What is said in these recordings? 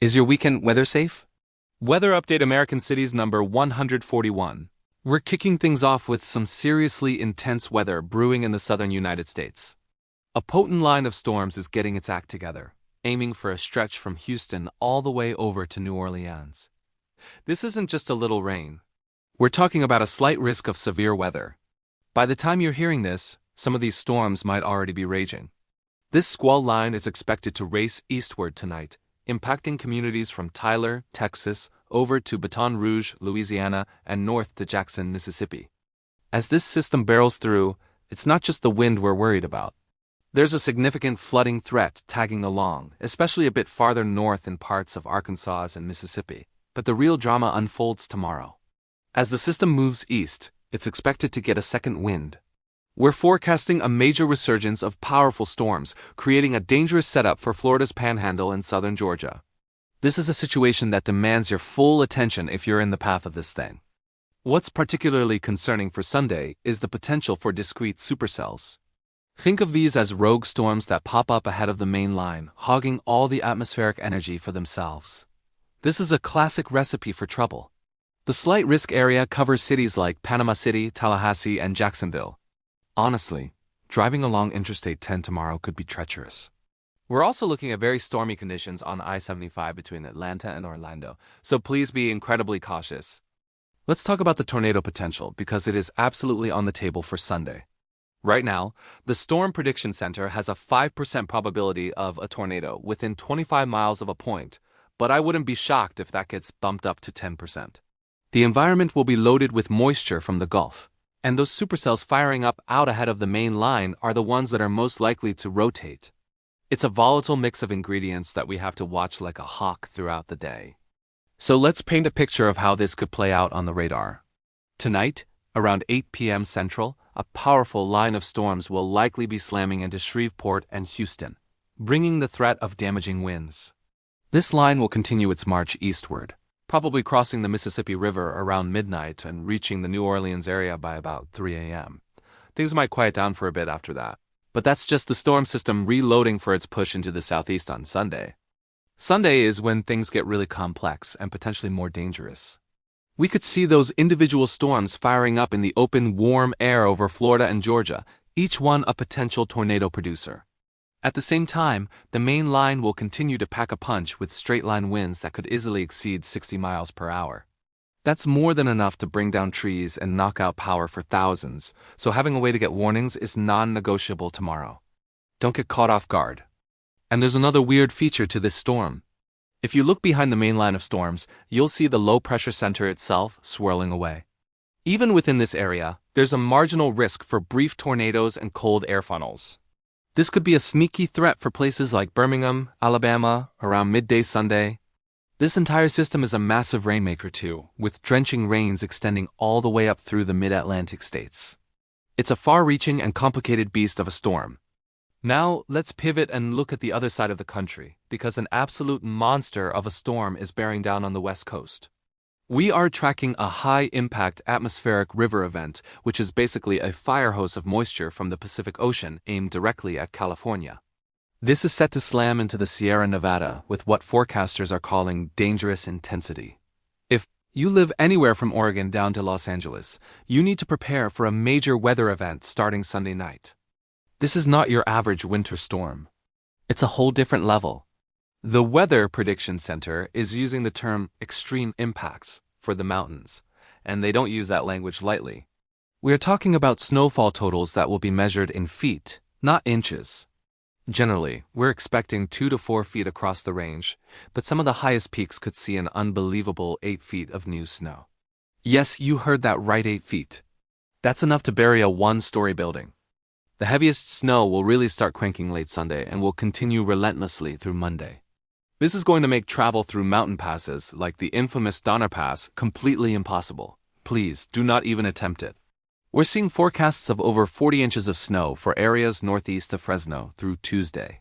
Is your weekend weather safe? Weather Update American Cities number 141. We're kicking things off with some seriously intense weather brewing in the southern United States. A potent line of storms is getting its act together, aiming for a stretch from Houston all the way over to New Orleans. This isn't just a little rain. We're talking about a slight risk of severe weather. By the time you're hearing this, some of these storms might already be raging. This squall line is expected to race eastward tonight, impacting communities from Tyler, Texas, over to Baton Rouge, Louisiana, and north to Jackson, Mississippi. As this system barrels through, it's not just the wind we're worried about. There's a significant flooding threat tagging along, especially a bit farther north in parts of Arkansas and Mississippi. But the real drama unfolds tomorrow. As the system moves east, it's expected to get a second wind. We're forecasting a major resurgence of powerful storms, creating a dangerous setup for Florida's panhandle and southern Georgia. This is a situation that demands your full attention if you're in the path of this thing. What's particularly concerning for Sunday is the potential for discrete supercells. Think of these as rogue storms that pop up ahead of the main line, hogging all the atmospheric energy for themselves. This is a classic recipe for trouble. The slight risk area covers cities like Panama City, Tallahassee, and Jacksonville. Honestly, driving along Interstate 10 tomorrow could be treacherous. We're also looking at very stormy conditions on I-75 between Atlanta and Orlando, so please be incredibly cautious. Let's talk about the tornado potential because it is absolutely on the table for Sunday. Right now, the Storm Prediction Center has a 5% probability of a tornado within 25 miles of a point, but I wouldn't be shocked if that gets bumped up to 10%. The environment will be loaded with moisture from the Gulf, and those supercells firing up out ahead of the main line are the ones that are most likely to rotate. It's a volatile mix of ingredients that we have to watch like a hawk throughout the day. So let's paint a picture of how this could play out on the radar. Tonight, around 8 p.m. Central, a powerful line of storms will likely be slamming into Shreveport and Houston, bringing the threat of damaging winds. This line will continue its march eastward, probably crossing the Mississippi River around midnight and reaching the New Orleans area by about 3 a.m. Things might quiet down for a bit after that, but that's just the storm system reloading for its push into the southeast on Sunday. Sunday is when things get really complex and potentially more dangerous. We could see those individual storms firing up in the open, warm air over Florida and Georgia, each one a potential tornado producer. At the same time, the main line will continue to pack a punch with straight-line winds that could easily exceed 60 miles per hour. That's more than enough to bring down trees and knock out power for thousands, so having a way to get warnings is non-negotiable tomorrow. Don't get caught off guard. And there's another weird feature to this storm. If you look behind the main line of storms, you'll see the low-pressure center itself swirling away. Even within this area, there's a marginal risk for brief tornadoes and cold air funnels. This could be a sneaky threat for places like Birmingham, Alabama, around midday Sunday. This entire system is a massive rainmaker too, with drenching rains extending all the way up through the mid-Atlantic states. It's a far-reaching and complicated beast of a storm. Now, let's pivot and look at the other side of the country, because an absolute monster of a storm is bearing down on the West Coast. We are tracking a high-impact atmospheric river event, which is basically a fire hose of moisture from the Pacific Ocean aimed directly at California. This is set to slam into the Sierra Nevada with what forecasters are calling dangerous intensity. If you live anywhere from Oregon down to Los Angeles, you need to prepare for a major weather event starting Sunday night. This is not your average winter storm. It's a whole different level. The Weather Prediction Center is using the term extreme impacts for the mountains, and they don't use that language lightly. We are talking about snowfall totals that will be measured in feet, not inches. Generally, we're expecting 2 to 4 feet across the range, but some of the highest peaks could see an unbelievable 8 feet of new snow. Yes, you heard that right, 8 feet. That's enough to bury a one-story building. The heaviest snow will really start cranking late Sunday and will continue relentlessly through Monday. This is going to make travel through mountain passes, like the infamous Donner Pass, completely impossible. Please, do not even attempt it. We're seeing forecasts of over 40 inches of snow for areas northeast of Fresno through Tuesday.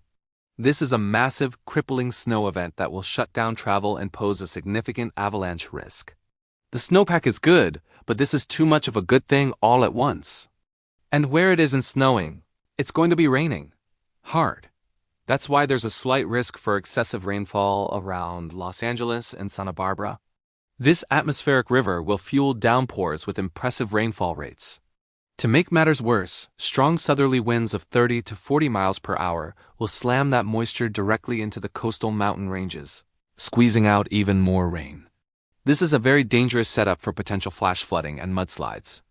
This is a massive, crippling snow event that will shut down travel and pose a significant avalanche risk. The snowpack is good, but this is too much of a good thing all at once. And where it isn't snowing, it's going to be raining. Hard. That's why there's a slight risk for excessive rainfall around Los Angeles and Santa Barbara. This atmospheric river will fuel downpours with impressive rainfall rates. To make matters worse, strong southerly winds of 30 to 40 miles per hour will slam that moisture directly into the coastal mountain ranges, squeezing out even more rain. This is a very dangerous setup for potential flash flooding and mudslides.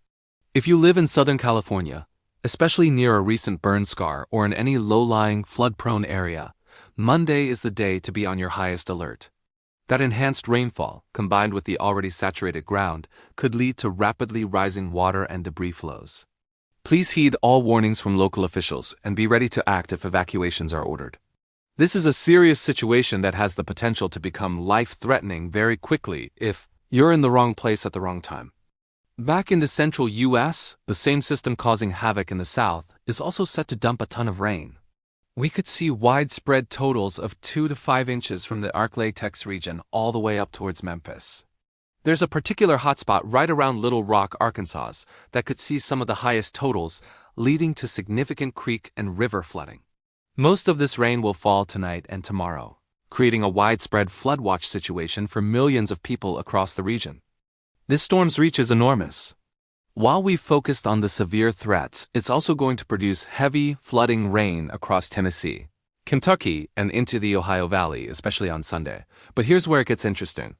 If you live in Southern California, especially near a recent burn scar or in any low-lying, flood-prone area, Monday is the day to be on your highest alert. That enhanced rainfall, combined with the already saturated ground, could lead to rapidly rising water and debris flows. Please heed all warnings from local officials and be ready to act if evacuations are ordered. This is a serious situation that has the potential to become life-threatening very quickly if you're in the wrong place at the wrong time. Back in the central U.S., the same system causing havoc in the south is also set to dump a ton of rain. We could see widespread totals of 2 to 5 inches from the Ark-La-Tex region all the way up towards Memphis. There's a particular hotspot right around Little Rock, Arkansas, that could see some of the highest totals, leading to significant creek and river flooding. Most of this rain will fall tonight and tomorrow, creating a widespread flood watch situation for millions of people across the region. This storm's reach is enormous. While we've focused on the severe threats, it's also going to produce heavy, flooding rain across Tennessee, Kentucky, and into the Ohio Valley, especially on Sunday. But here's where it gets interesting.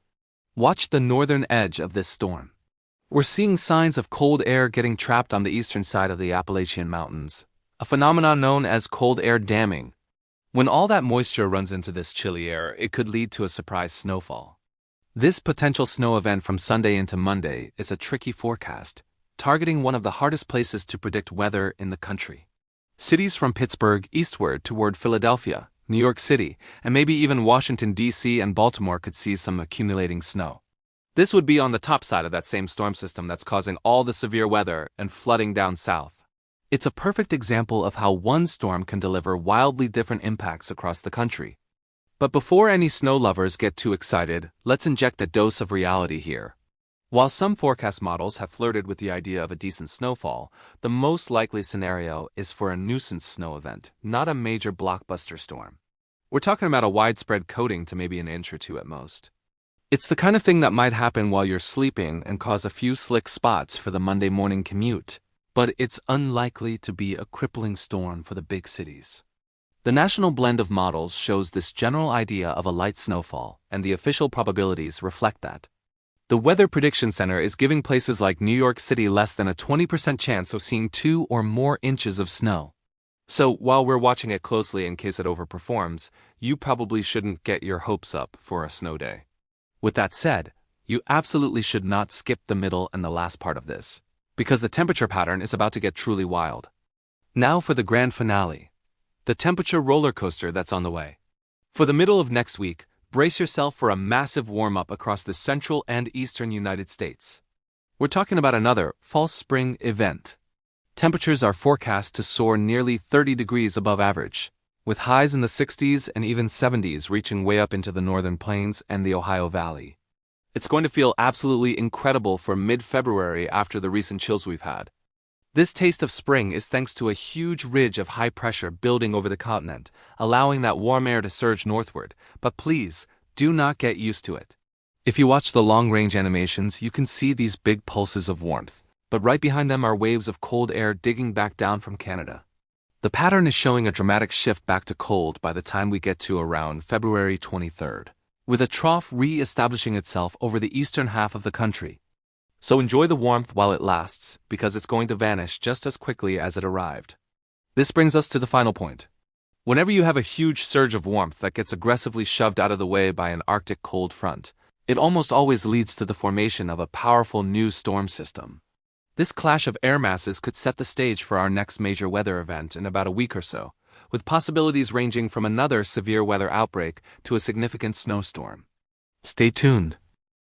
Watch the northern edge of this storm. We're seeing signs of cold air getting trapped on the eastern side of the Appalachian Mountains, a phenomenon known as cold air damming. When all that moisture runs into this chilly air, it could lead to a surprise snowfall. This potential snow event from Sunday into Monday is a tricky forecast, targeting one of the hardest places to predict weather in the country. Cities from Pittsburgh eastward toward Philadelphia, New York City, and maybe even Washington, D.C. and Baltimore could see some accumulating snow. This would be on the top side of that same storm system that's causing all the severe weather and flooding down south. It's a perfect example of how one storm can deliver wildly different impacts across the country. But before any snow lovers get too excited, let's inject a dose of reality here. While some forecast models have flirted with the idea of a decent snowfall, the most likely scenario is for a nuisance snow event, not a major blockbuster storm. We're talking about a widespread coating to maybe an inch or two at most. It's the kind of thing that might happen while you're sleeping and cause a few slick spots for the Monday morning commute, but it's unlikely to be a crippling storm for the big cities. The national blend of models shows this general idea of a light snowfall, and the official probabilities reflect that. The Weather Prediction Center is giving places like New York City less than a 20% chance of seeing 2 or more inches of snow. So while we're watching it closely in case it overperforms, you probably shouldn't get your hopes up for a snow day. With that said, you absolutely should not skip the middle and the last part of this, because the temperature pattern is about to get truly wild. Now for the grand finale, the temperature roller coaster that's on the way. For the middle of next week, brace yourself for a massive warm-up across the central and eastern United States. We're talking about another false spring event. Temperatures are forecast to soar nearly 30 degrees above average, with highs in the 60s and even 70s reaching way up into the northern plains and the Ohio Valley. It's going to feel absolutely incredible for mid-February after the recent chills we've had. This taste of spring is thanks to a huge ridge of high pressure building over the continent, allowing that warm air to surge northward, but please, do not get used to it. If you watch the long-range animations, you can see these big pulses of warmth, but right behind them are waves of cold air digging back down from Canada. The pattern is showing a dramatic shift back to cold by the time we get to around February 23rd, with a trough re-establishing itself over the eastern half of the country. So enjoy the warmth while it lasts, because it's going to vanish just as quickly as it arrived. This brings us to the final point. Whenever you have a huge surge of warmth that gets aggressively shoved out of the way by an Arctic cold front, it almost always leads to the formation of a powerful new storm system. This clash of air masses could set the stage for our next major weather event in about a week or so, with possibilities ranging from another severe weather outbreak to a significant snowstorm. Stay tuned.